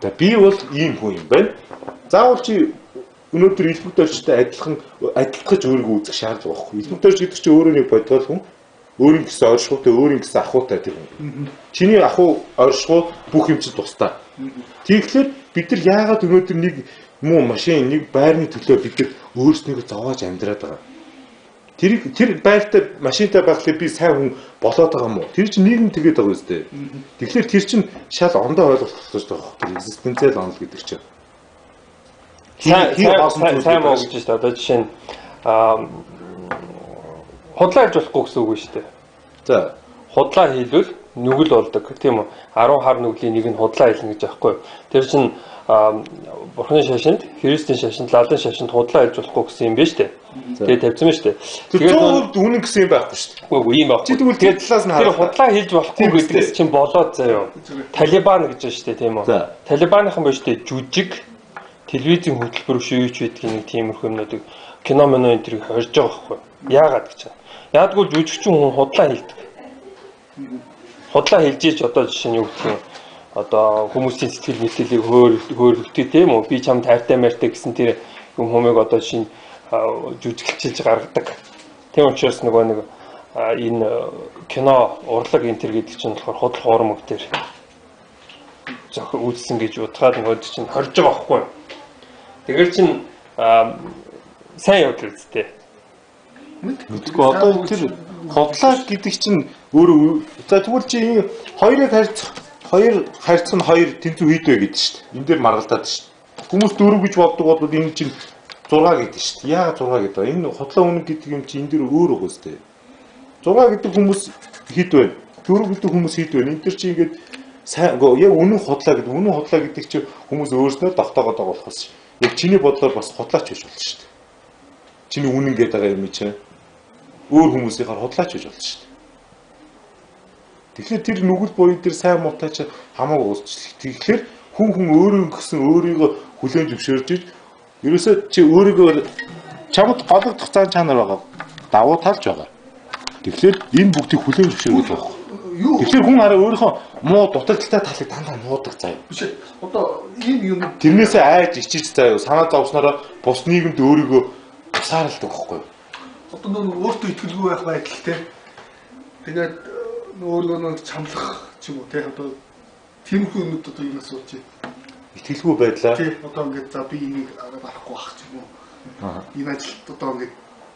За би бол ийм хүн юм байна. Заавал чи өнөөдөр элбэгдэрчтэй адилтгаж өөрийгөө үзэх шаардлага байхгүй. Элбэгдэрч гэдэг чинь өөрөө нэг бодгол хүн. Өөрийн гэсэн оршихуйтай, өөрийн гэсэн ахуйтай тэр хүн. Чиний ахуй оршихуй бүх юм чинь тустай. Тэгэхээр бид нар яагаад өнөөдөр нэг муу машин, нэг байрны төлөө бид нар өөрснийгөө зовоож амьдраад байгаа. Тэр байртай машинтай байхлаа би сайн хүн болоод байгаа юм уу? Тэр чинь нийгэм тэгээд байгаа үстэй. Тэгэхээр тэр чинь шал ондоо ойлголт болж байгаа хэрэг. Экзистенциал онол гэдэг чинь. Сайн муу гэж шүү дээ. Одоо жишээ нь худлаа хийж болохгүй гэсэн үг шүү дээ. За худлаа хийлвэл нүгэл болдог тийм үү? 10 хар нүглийн нэг нь худлаа хийлнэ гэж аахгүй. Тэр чинь бурхны шашинд, христийн шашинд, лалын шашинд худлаа хийж болохгүй гэсэн юм байна шүү дээ. Тэгээ тавьсан байна шүү дээ. Тэгээд үнэн гэсэн юм байхгүй шүү дээ. Үгүй ийм байхгүй. Чи тэгвэл тэр талаас нь тэр худлаа хийж болохгүй гэдгээс чинь болоод заяа. Талибан гэж байна шүү дээ тийм үү? Талибаныхан байна шүү дээ. Жүжиг телевизийн хөтөлбөр шивж байдгийн нэг тиймэрхүү юмнуудыг кино моно энэ төрийг хорж байгаа байхгүй. Яагаад гэж. Яадгүй жүжигчин хүн худлаа хийдэг. Худлаа хэлж ийж одоо жишээ нь юу гэх юм одоо хүмүүсийн сэтгэл мэтлэлийг хөөрөлтөй тийм үү би чам тайртай мэртэй гэсэн тэр юм хүмүүсийг одоо жишээ нь жүжиглэлж гаргадаг. Тийм учраас нөгөө нэг энэ кино урлаг энэ төр гэдэг чинь болохоор худал хуурмаг тэр зохио үйлсэн гэж утгаад нөгөө чинь хорж байгаа байхгүй. Тэгэр чинь сайн явдал үстэй. Мэдгүй одоо тэр худлаа гэдэг чинь өөрөө за тэгвэл чи энэ хоёрыг харьцах нь хоёр тэнцүү хэд вэ гэдэг шүү дээ. Энэ дээр маргалдаад шүү дээ. Хүмүүс 4 гэж боддог бол энэ чинь 6 гэдэг шүү дээ. Яагаад 6 гэдэг вэ? Энэ худлаа үнэн гэдэг юм чи энэ дээр өөр байгаа шүү дээ. 6 гэдэг хүмүүс хэд вэ? 4 гэдэг хүмүүс хэд вэ? Энэ төр чи ингээд сайн яг үнэн худлаа гэдэг. Үнэн худлаа гэдэг чи хүмүүс өөрснөө тогтоогоод байгаа болохоос яг чиний бодлоор бас худлаач гэж болно шүү дээ. Чиний үнэн гэдэг байгаа юм чи өөр хүмүүсийнхаар худлаач гэж болно шүү дээ. Тэгэхээр тэр нүгэл буян дээр сайн муутай ч хамаагүй уулзчих. Тэгэхээр хүн өөрөө гэсэн өөрийгөө хүлээн зөвшөөрж иж ерөөсөө чи өөрийгөө чамд гологдох цаан чанар байгаа. Давуу талж байгаа. Тэгэхээр энэ бүгдийг хүлээн зөвшөөрөх байх. Тэгэхээр хүн арай өөрийнхөө муу дутагдaltaй талыг дандаа нуудаг заяа. Биш ээ. Одоо ийм юм тэрнээсээ айж ичиж заяа санаа зовснороо бус нийгэмд өөрийгөө тусаарладаг байхгүй юу? Одоо нөгөө өөртөө итгэлгүй байх байдал те. Тэгээд өөрийгөө нэг чамлах ч юм уу те. Одоо тиймэрхүү юмуд одоо юу асууж байна. Итгэлгүй байдлаа. Тий. Одоо ингээд за би энийг арай барахгүй байх ч юм уу. Энэ ажилд одоо ингээд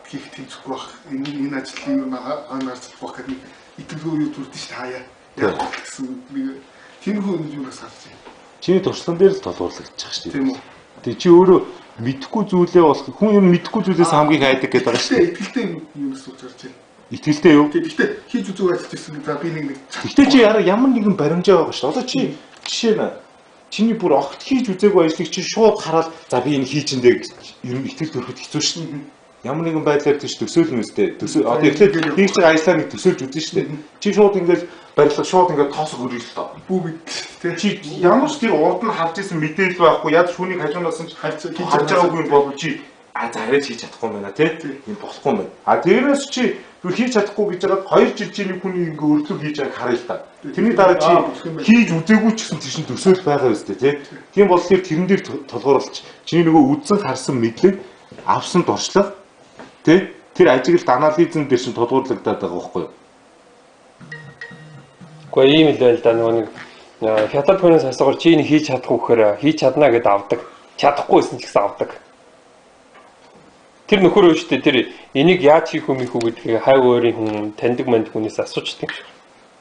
хийх тэмцэхгүй байх. Энэ ажлын юм анаарч болох гэдэг итгэлгүй юу төрдөн ш таяа. Яг гэсэн нэг тиймэрхүү юм юунаас харж байна. Чиний туршлага дээр л толгуурлагдчих шүү дээ. Тийм үү. Тэгээ чи өөрөө мэдхгүй зүйлээ болох хүн юм мэдхгүй зүйлээс хамгийн хайдаг гэдэг байгаа шүү дээ. Итгэлтэй юм асууж харж байна. Итгэлтэй юу? Гэхдээ хийж үзүүг ажиллаж ирсэн. За би нэг Гэхдээ чи ямар нэгэн баримжаа байгаа шүү дээ. Одоо чи жишээ нь чиний бүр огт хийж үзээгүй ажлыг чи шууд хараад за би энэ хийчиндээ ер нь итгэл төрөхөд хэцүү шүү дээ. Ямар нэгэн байдлаар тийш төсөөлнө үстэй. Одоо эхлээд хийж байгаа ажлаа нэг төсөөлж үзэн шүү дээ. Чи шууд ингээд барилга шууд ингээд тоосох өргөл л тоо. Бүгд тий. Чи ямар ч тэр урд нь харж исэн мэдээлэл байхгүй. Яг шүүнийг хажуунаас нь харж байгаагүй бол чи за арайч хийж чадахгүй юм байна тий. Энэ болохгүй юм байна. Тэрнээс чи хийж чадахгүй гэж байгаа 2 жил чи нэг хүний ингээ өрдлөг хийж байгааг харъя л та. Тэрний дараа чи хийж үзээгүй ч гэсэн тийш төсөөл байгаа үстэй тий. Тийм болохоор тэрэн дээр толгуурлж чиний нөгөө үдсэн харсан мэдлэг авсан дуршлаг тий. Тэр ажиглалт анализэн дээр чинь тодгуурлагдаад байгаа байхгүй юу? Гэхдээ ийм л байл да нөгөө нэг хятад хүнээс асуугаар чи энэ хийж чадахгүй гэхээр хийж чадна гэдээ авдаг. Чадахгүйсэн ч гэсэн авдаг. Тэр нөхөр өөштэй тэр энийг яаж хийх юм гэдгийг хай өөрийн хүн таньдаг манд хүнээс асуучдаг юм шиг.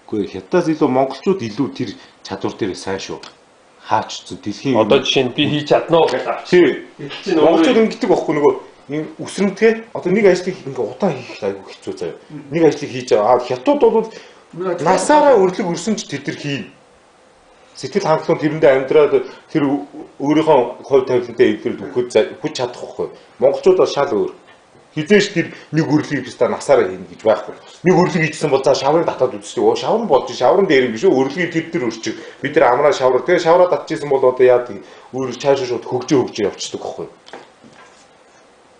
Гэхдээ хятадаас илүү монголчууд илүү тэр чадвар дээр сайн шүү. Хаач зү дэлхийн одоо жишээ нь би хийж чадна уу гэж авчих. Монголчууд ингэдэг байхгүй нөгөө ийм үсрэмтгээ одоо нэг ажлыг ингээ удаан хийх айгүй хэцүү заяа. Нэг ажлыг хийж хятад бол насаараа өрлөг өрсөн ч тэд нар хийн. Сэтгэл хангалуун тэрэндээ амьдраад тэр өөрийнхөө хувь тавилантай эвлэрэл өгөхөд чадахгүй. Монголчууд бол шал өөр. Хизээш тэр нэг өрлөгийг писта насаараа хийнэ гэж байхгүй. Нэг өрлөг хийжсэн бол за шаврыг татаад үзчихээ. Оо шавар нь болж шаврын дээр юм биш үү? Өрлөгийг тэр дээр өрчих. Бид нар амраа шавар. Тэгээ шавраа татчихсан бол одоо яадаг? Өөр чааш шууд хөгжөө явчихдаг байхгүй.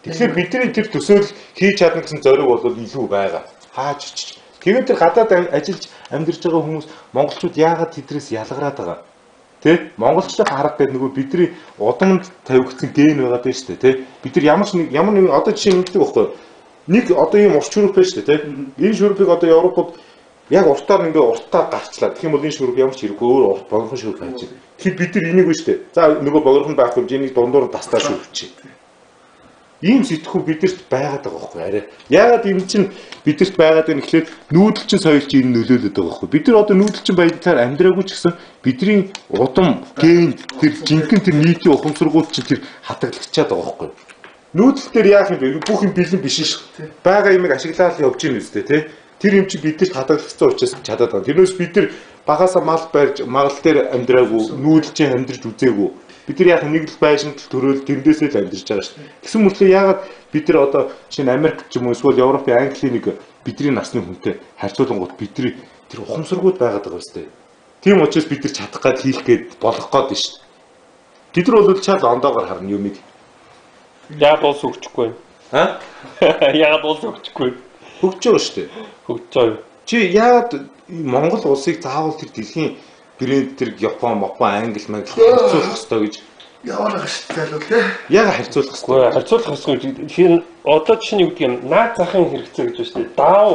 Тэгэхээр бидний тэр төсөөл хийж чадна гэсэн зориг бол илүү байгаа. Хаач ич. Тэгээд тэр гадаад ажиллаж амьдарч байгаа хүмүүс монголчууд яагаад тэдрээс ялгараад байгаа? Тэ монголчлог харах гэдэг нөгөө бидний удамд тавигдсан ген байгаа дээ шүү дээ. Тэ бид нар ямар нэг одоо жишээ нь гэдэг байхгүй. Нэг одоо ийм урт шүрэг байж шүү дээ. Тэ энэ шүргийг одоо Европод яг уртаар ингээ уртаа гарчлаа. Тэгэх юм бол энэ шүрэг ямар ч хэрэггүй өөр урт богинохон шүрэг байж байна. Тэгэхээр бид нар энийг шүү дээ. За нөгөө богинохон байхгүй юм энийг дундуур тастаа шүргэж. Ийм сэтгхүү бидэрт байгаад байгаа байхгүй арай. Яагаад энэ чинь бидэрт байгаад байна гэхлээр нүүдэлчин соёл чинь энэ нөлөөлөд байгаа байхгүй. Бид нар одоо нүүдэлчин баялаар амьдраагүй ч гэсэн бидний удам ген тэр жинхэнэ тэр нийтийн ухамсаргууд чинь тэр хатаглагдчихад байгаа байхгүй. Нүүдэлтээр яах юм бэ? Бүх юм бэлэн биш ш. Бага юмыг ашиглаад явж гин үстэй тий. Тэр юм чинь бидэрт хатаглагдсан учраас чадаад байгаа. Тэрнээс бид нар багасаа мал барьж магал дээр амьдраагүй, нүүдэлчин амьдрж үзээгүй. Бид нар яг нэг л байшинт төрөөл тэрнээсээ л амьдарч байгаа шүү дээ. Тэгсэн мөртлөө яагаад бид нар одоо шинэ Америк ч юм уу эсвэл Европын Английн нэг бидний насны хүнтэй харьцуулангууд бидний тэр ухамсаргууд байгаад байгаа шүү дээ. Тийм учраас бид нар чадах гад хийх гээд болох гээд шүү дээ. Бид нар бол чад ондоогоор харна юмыг. Яг бол өгчихгүй. Аа? Яг бол өгчихгүй. Хөгж байгаа шүү дээ. Хөгж байгаа. Чи яагаад Монгол улсыг заавал тэр дэлхийн брэнд тэр Япон, Англи, харьцуулах ёстой гэж яваад шүү дээ л тий. Яг харьцуулах ёстой. Харьцуулах ёстой гэж одоо чинь юу гэдэг юм наад захын хэрэгцээ гэж байна шүү дээ. Даав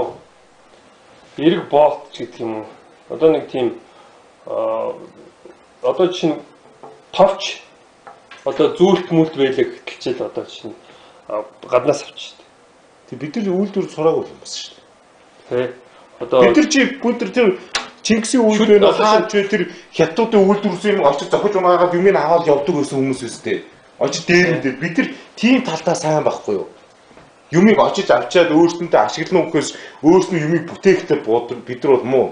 эрг болт гэдэг юм уу. Одоо нэг тийм одоо чинь товч одоо зүйлт мүлт байлаа гэхэлчээд одоо чинь гаднаас авч шүү дээ. Тэг бид нар үйлдвэр сураагүй юм байна шүү Тэ. дээ. Одоо бид нар чи бүгд тэр Чингисийн үйлдвэр хаач тэр хятадуудын үйлдвэрсэн юм очиж зохиж унаагаад юмыг аваад явдаг гэсэн хүмүүс өстэй. Очиж дээр бид нар тийм талдаа сайн байхгүй юу? Юмыг очиж авчаад өөрсөндөө ашиглана гэхээс өөрснөө юмыг бүтээхдээ бид нар бол муу.